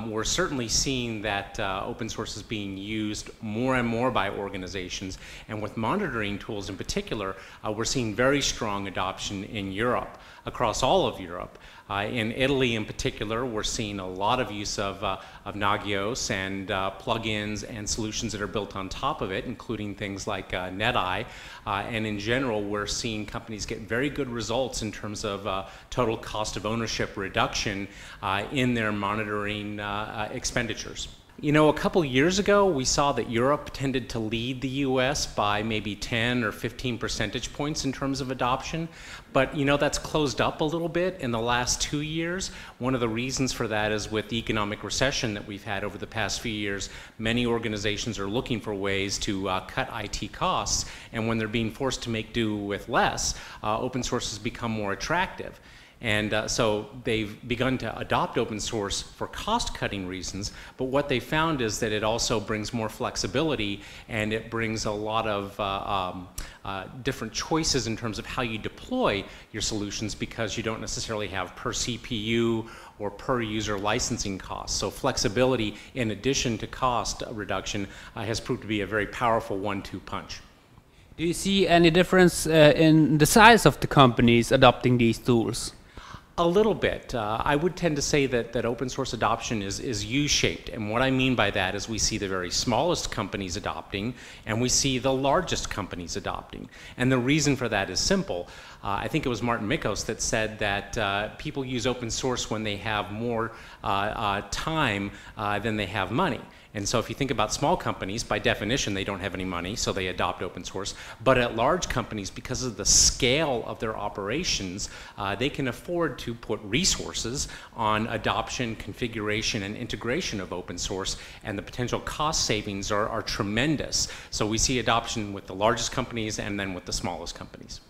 we're certainly seeing that open source is being used more and more by organizations, and with monitoring tools in particular, we're seeing very strong adoption in Europe, across all of Europe. In Italy in particular, we're seeing a lot of use of Nagios and plugins and solutions that are built on top of it, including things like NetEye. And in general, we're seeing companies get very good results in terms of total cost of ownership reduction in their monitoring expenditures. You know, a couple years ago, we saw that Europe tended to lead the US by maybe 10 or 15 percentage points in terms of adoption. But, you know, that's closed up a little bit in the last 2 years. One of the reasons for that is with the economic recession that we've had over the past few years, many organizations are looking for ways to cut IT costs. And when they're being forced to make do with less, open source has become more attractive. And so they've begun to adopt open source for cost-cutting reasons, but what they found is that it also brings more flexibility, and it brings a lot of different choices in terms of how you deploy your solutions, because you don't necessarily have per CPU or per user licensing costs. So flexibility, in addition to cost reduction, has proved to be a very powerful one-two punch. Do you see any difference in the size of the companies adopting these tools? A little bit. I would tend to say that open source adoption is U-shaped, and what I mean by that is we see the very smallest companies adopting, and we see the largest companies adopting. And the reason for that is simple. I think it was Martin Mickos that said that people use open source when they have more time than they have money. And so if you think about small companies, by definition, they don't have any money, so they adopt open source. But at large companies, because of the scale of their operations, they can afford to put resources on adoption, configuration, and integration of open source, and the potential cost savings are tremendous. So we see adoption with the largest companies and then with the smallest companies.